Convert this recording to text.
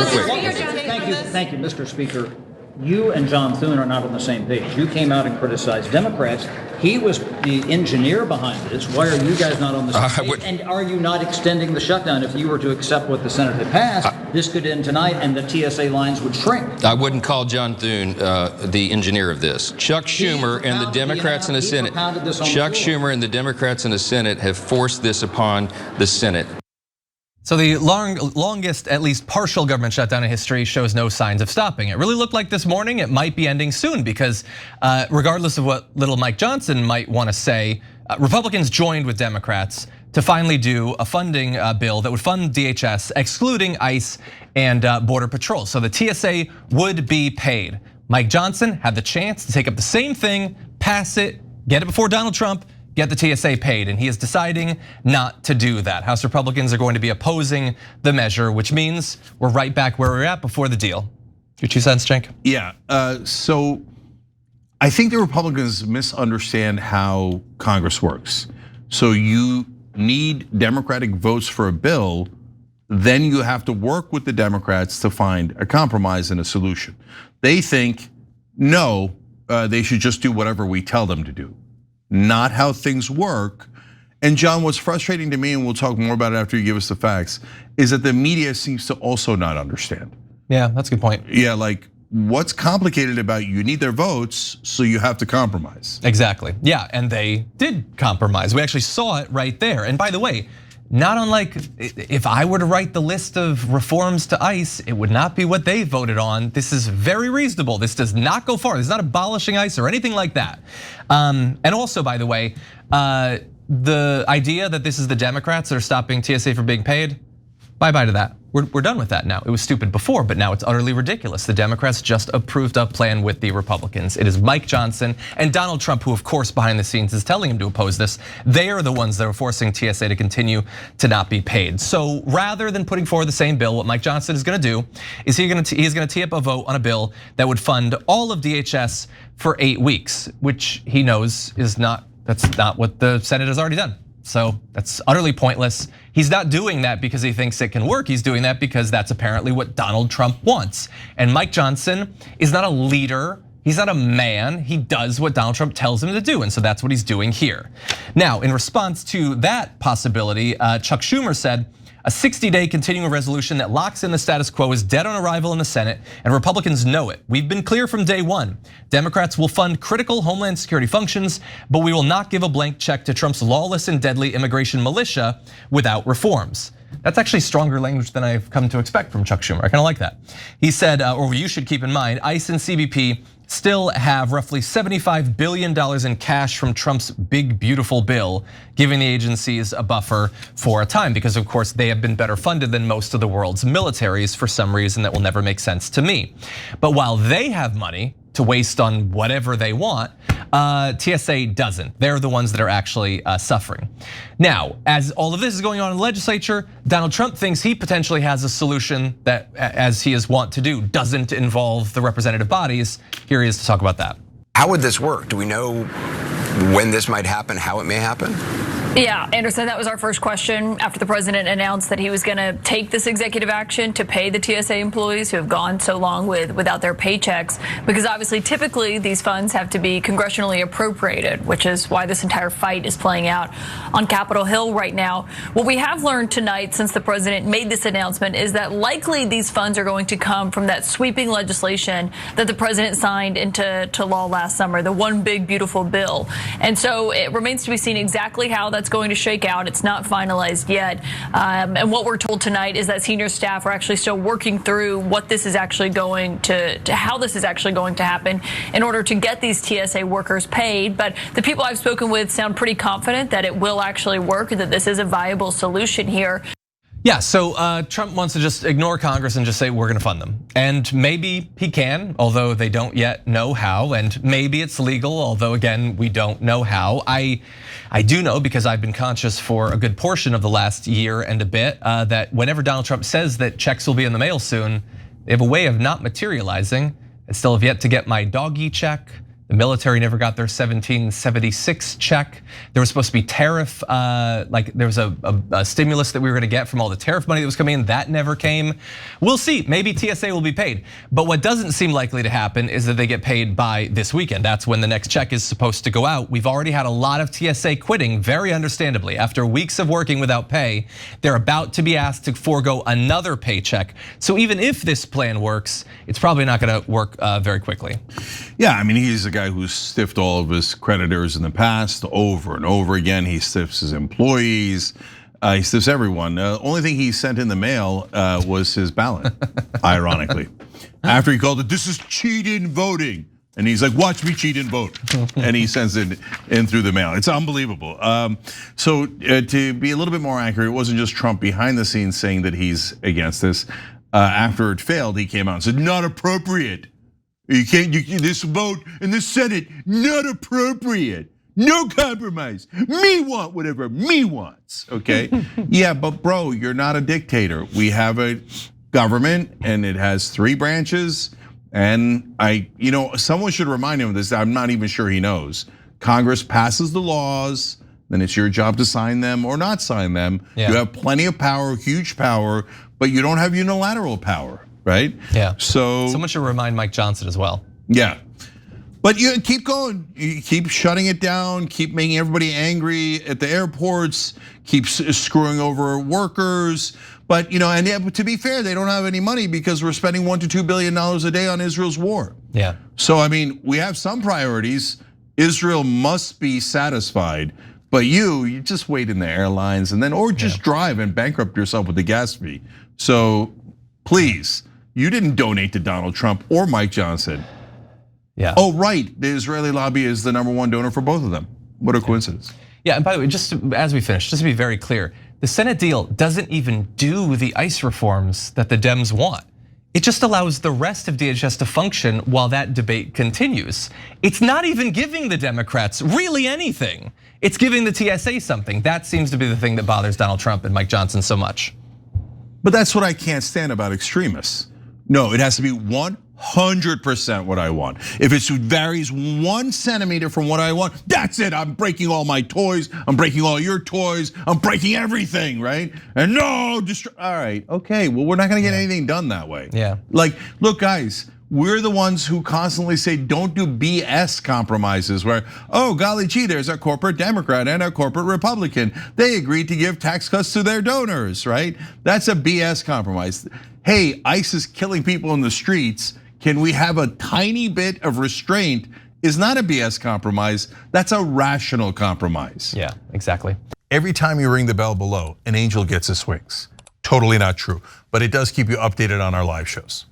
Thank you, Mr. Speaker. You and John Thune are not on the same page. You came out and criticized Democrats. He was the engineer behind this. Why are you guys not on the same page? And are you not extending the shutdown? If you were to accept what the Senate had passed, this could end tonight and the TSA lines would shrink. I wouldn't call John Thune the engineer of this. Chuck Schumer and the Democrats in the Senate. Chuck Schumer and the Democrats in the Senate have forced this upon the Senate. So the longest, at least partial government shutdown in history shows no signs of stopping. It really looked like this morning it might be ending soon because regardless of what little Mike Johnson might want to say, Republicans joined with Democrats to finally do a funding bill that would fund DHS, excluding ICE and Border Patrol. So the TSA would be paid. Mike Johnson had the chance to take up the same thing, pass it, get it before Donald Trump, get the TSA paid, and he is deciding not to do that. House Republicans are going to be opposing the measure, which means we're right back where we were at before the deal. Your 2 cents, Cenk? Yeah, so I think the Republicans misunderstand how Congress works. So you need Democratic votes for a bill, then you have to work with the Democrats to find a compromise and a solution. They think, no, they should just do whatever we tell them to do. Not how things work. And John, what's frustrating to me, and we'll talk more about it after you give us the facts, is that the media seems to also not understand. Yeah, that's a good point. Yeah, like what's complicated about you need their votes, so you have to compromise. Exactly, yeah, and they did compromise. We actually saw it right there. And by the way, not unlike if I were to write the list of reforms to ICE, it would not be what they voted on. This is very reasonable. This does not go far. This is not abolishing ICE or anything like that. And also, by the way, the idea that this is the Democrats that are stopping TSA from being paid, bye-bye to that. We're done with that now. It was stupid before, but now it's utterly ridiculous. The Democrats just approved a plan with the Republicans. It is Mike Johnson and Donald Trump, who of course behind the scenes is telling him to oppose this. They are the ones that are forcing TSA to continue to not be paid. So rather than putting forward the same bill, what Mike Johnson is gonna do is he's gonna tee up a vote on a bill that would fund all of DHS for 8 weeks, which he knows is that's not what the Senate has already done. So that's utterly pointless. He's not doing that because he thinks it can work. He's doing that because that's apparently what Donald Trump wants. And Mike Johnson is not a leader. He's not a man. He does what Donald Trump tells him to do. And so that's what he's doing here. Now, in response to that possibility, Chuck Schumer said, a 60-day continuing resolution that locks in the status quo is dead on arrival in the Senate, and Republicans know it. We've been clear from day one. Democrats will fund critical Homeland Security functions, but we will not give a blank check to Trump's lawless and deadly immigration militia without reforms. That's actually stronger language than I've come to expect from Chuck Schumer. I kind of like that. He said, or you should keep in mind, ICE and CBP still have roughly $75 billion in cash from Trump's big, beautiful bill, giving the agencies a buffer for a time, because of course they have been better funded than most of the world's militaries for some reason that will never make sense to me. But while they have money to waste on whatever they want, TSA doesn't. They're the ones that are actually suffering. Now, as all of this is going on in the legislature, Donald Trump thinks he potentially has a solution that, as he is wont to do, doesn't involve the representative bodies. Here he is to talk about that. How would this work? Do we know when this might happen, how it may happen? Yeah, Anderson, that was our first question after the president announced that he was going to take this executive action to pay the TSA employees who have gone so long without their paychecks, because obviously typically these funds have to be congressionally appropriated, which is why this entire fight is playing out on Capitol Hill right now. What we have learned tonight since the president made this announcement is that likely these funds are going to come from that sweeping legislation that the president signed into law last summer, the one big beautiful bill. And so it remains to be seen exactly how that's going to shake out. It's not finalized yet. And what we're told tonight is that senior staff are actually still working through what this is actually going to how this is actually going to happen in order to get these TSA workers paid. But the people I've spoken with sound pretty confident that it will actually work, that this is a viable solution here. Yeah, so Trump wants to just ignore Congress and just say we're gonna fund them. And maybe he can, although they don't yet know how, and maybe it's legal, although again, we don't know how. I do know, because I've been conscious for a good portion of the last year and a bit, that whenever Donald Trump says that checks will be in the mail soon, they have a way of not materializing. I still have yet to get my doggy check. The military never got their 1776 check. There was supposed to be tariff, like there was a stimulus that we were gonna get from all the tariff money that was coming in. That never came. We'll see, maybe TSA will be paid. But what doesn't seem likely to happen is that they get paid by this weekend. That's when the next check is supposed to go out. We've already had a lot of TSA quitting, very understandably. After weeks of working without pay, they're about to be asked to forego another paycheck. So even if this plan works, it's probably not gonna work very quickly. Yeah, I mean, he's a guy who's stiffed all of his creditors in the past over and over again. He stiffs his employees, he stiffs everyone. The only thing he sent in the mail was his ballot, ironically. After he called it, this is cheat-in voting. And he's like, watch me cheat and vote. And he sends it in through the mail. It's unbelievable. So to be a little bit more accurate, it wasn't just Trump behind the scenes saying that he's against this. After it failed, he came out and said, not appropriate. You can't, this vote in the Senate, not appropriate. No compromise. Me want whatever me wants, okay? Yeah, but bro, you're not a dictator. We have a government and it has 3 branches. And someone should remind him of this. I'm not even sure he knows. Congress passes the laws, then it's your job to sign them or not sign them. Yeah. You have plenty of power, huge power, but you don't have unilateral power, right? Yeah. So someone should remind Mike Johnson as well. Yeah. But you keep going, you keep shutting it down, keep making everybody angry at the airports, keep screwing over workers. But and to be fair, they don't have any money because we're spending $1 to $2 billion a day on Israel's war. Yeah. So I mean, we have some priorities. Israel must be satisfied, but you just wait in the airlines and then, or just drive and bankrupt yourself with the gas fee. So please, you didn't donate to Donald Trump or Mike Johnson. Yeah. Oh, right, the Israeli lobby is the #1 donor for both of them. What a coincidence. Yeah, and by the way, just as we finish, just to be very clear, the Senate deal doesn't even do the ICE reforms that the Dems want. It just allows the rest of DHS to function while that debate continues. It's not even giving the Democrats really anything. It's giving the TSA something. That seems to be the thing that bothers Donald Trump and Mike Johnson so much. But that's what I can't stand about extremists. No, it has to be 100% what I want. If it varies 1 centimeter from what I want, that's it. I'm breaking all my toys. I'm breaking all your toys. I'm breaking everything, right? And no, all right, okay. Well, we're not gonna get anything done that way. Yeah. Like, look, guys, we're the ones who constantly say don't do BS compromises where, oh, golly gee, there's a corporate Democrat and a corporate Republican. They agreed to give tax cuts to their donors, right? That's a BS compromise. Hey, ICE is killing people in the streets. Can we have a tiny bit of restraint? Is not a BS compromise, that's a rational compromise. Yeah, exactly. Every time you ring the bell below, an angel gets his wings. Totally not true, but it does keep you updated on our live shows.